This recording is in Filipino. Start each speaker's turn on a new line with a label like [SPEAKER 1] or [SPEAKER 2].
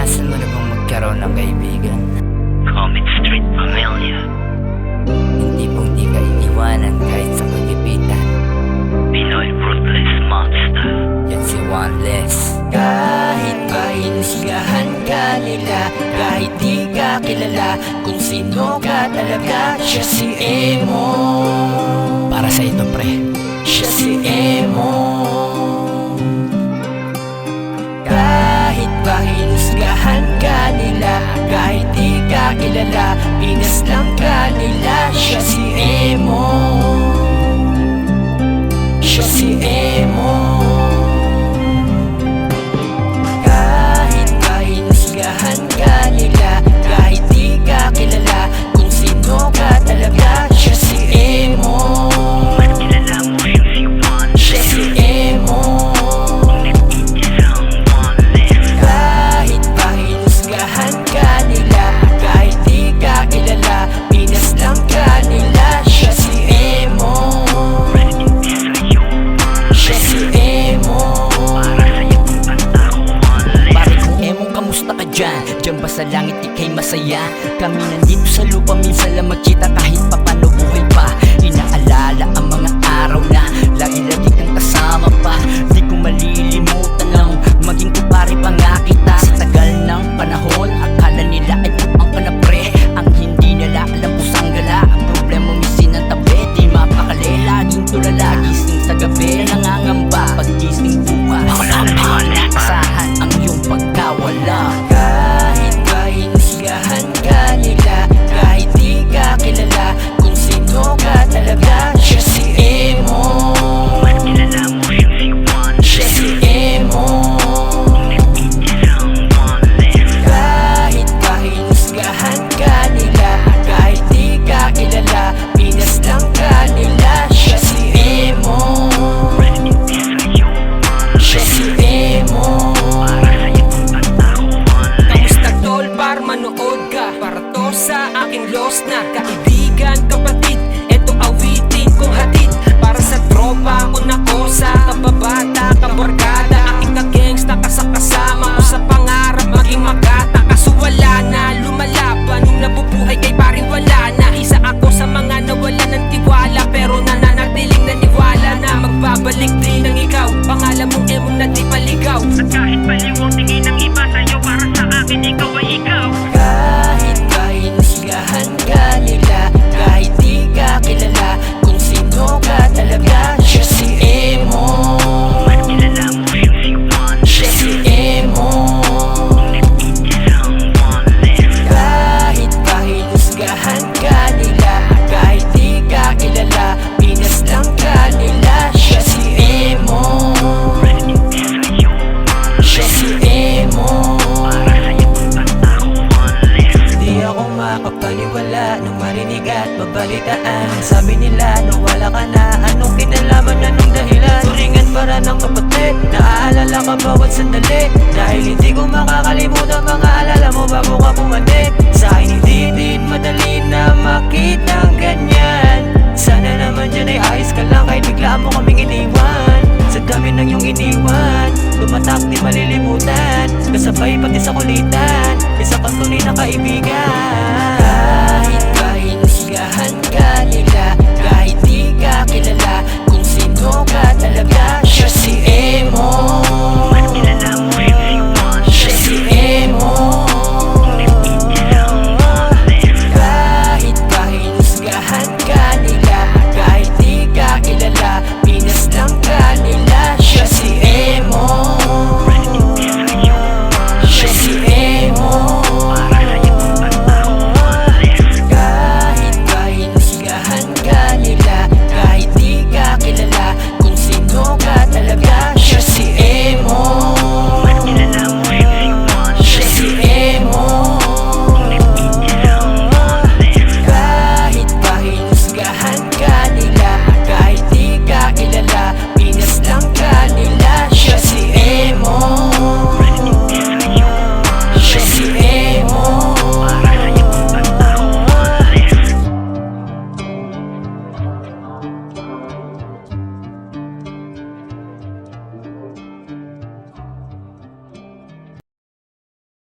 [SPEAKER 1] Naranasan mo na bang magkaroon ng kaibigan?
[SPEAKER 2] Comet Street Familia.
[SPEAKER 1] Hindi pong di ka iniwanan kahit sa pagipitan.
[SPEAKER 2] Pinoy Ruthless Monster.
[SPEAKER 1] Yan si One Less. Kahit pa hinusgahan ka nila, kahit di ka kilala, kung sino ka talaga, siya si Emo. Para sa ito pre, siya si Emo. Kahit pa hinusgahan ka nila, kahit di ka kilala, pinas lang ka nila, siya si Emo. Siya si Emo. Kahit pa hinusgahan ka nila, kahit di ka kilala, kung sino ka talaga, siya si Emo.
[SPEAKER 2] Mas kilala mo siyang si One
[SPEAKER 1] Siya
[SPEAKER 2] Less.
[SPEAKER 1] si Emo.
[SPEAKER 2] Kung nag-iisang One Less.
[SPEAKER 1] Kahit pa hinusgahan ka nila, kahit di ka kilala, pinas lang ka nila, siya si Emo.
[SPEAKER 2] Rest in peace sa'yo, One
[SPEAKER 1] Siya
[SPEAKER 2] Less.
[SPEAKER 1] si Emo.
[SPEAKER 2] Para sa'yo kung kanta ko, One Less.
[SPEAKER 1] Pare kong Emong kamusta ka dyan? Diyan ba sa langit ika'y masaya? Kami nandito sa lupa minsan lang magkita kahit papano buhay pa. Inaalala ang mga araw na lagi-lagi kang kasama pa. Di ko malilimutan ang maging kupare pa nga kita. Sa tagal ng panahon akala nila ay pupang ka na pre. Ang hindi nila alam pusang gala. Ang problema misin ang tabi, di mapakali. Laging tulala, gising sa gabi, nangangamba paggising bukas. Asahan ang iyong pagkawala. Kahit pa hinusgahan ka nila, kahit di ka kilala, kung sino ka talaga, siya si Emo.
[SPEAKER 2] Mas kilala mo siyang si One
[SPEAKER 1] Siya
[SPEAKER 2] Less.
[SPEAKER 1] si Emo.
[SPEAKER 2] Kung nag-iisang One Less.
[SPEAKER 1] Kahit pa hinusgahan ka nila, kahit di ka kilala, pinas lang ka nila, siya si Emo.
[SPEAKER 2] Rest in peace sa'yo, One
[SPEAKER 1] Siya
[SPEAKER 2] Less.
[SPEAKER 1] si Emo.
[SPEAKER 2] Para sa'yo kung kanta ko, One Less.
[SPEAKER 3] Kamusta tol, par manood ka? Para to sa aking lost na kaibigan, kapatid. Eto awitin kong hatid para sa tropa ko na kosa, kababata, kabarkada, aking kagangsta, kasama ko sa pangarap maging magata. Kaso wala na, lumalaban nung nabubuhay kay pare wala na. Isa ako sa mga nawala ng tiwala, pero nananatiling naniwala na magbabalik din ng ikaw. Pangalan mong Emong na di paligaw. At kahit baliwang tingin ng iba sa'yo, para sa akin ikaw ay ikaw.
[SPEAKER 1] Kahit pa hinusgahan ka nila, kahit di ka kilala, kung sino ka talaga, siya si Emo.
[SPEAKER 2] Mas kilala mo siyang si One
[SPEAKER 1] Siya
[SPEAKER 2] Less.
[SPEAKER 1] si Emo.
[SPEAKER 2] Kung nag-iisang One Less.
[SPEAKER 1] Kahit pa hinusgahan ka nila, kahit di ka kilala, pinas lang ka nila, siya si Emo.
[SPEAKER 2] Rest in peace sa'yo, One
[SPEAKER 1] Siya
[SPEAKER 2] Less.
[SPEAKER 1] si Emo.
[SPEAKER 2] Para sa'yo kung kanta ko, One Less.
[SPEAKER 1] Di ako makapaniwala nung marinig at babalitaan. Sabi nila nawala ka na, anong kinalaman, anong dahilan? Turingan para ng kapatid, naaalala ka bawat sandali. Dahil hindi ko makakalimutan mga alala mo bago ka bumalik. Sa akin hindi din madali na makita ang ganyan. Sana naman dyan ay ayos ka lang kahit biglaan mo kaming iniwan. Sa dami ng iyong iniwan, tumatak di malilimutan, kasabay pati sa kulitan, isa kang tunay na kaibigan. Kahit pa hinusgahan ka nila, kahit di ka kilala, kung sino ka talaga,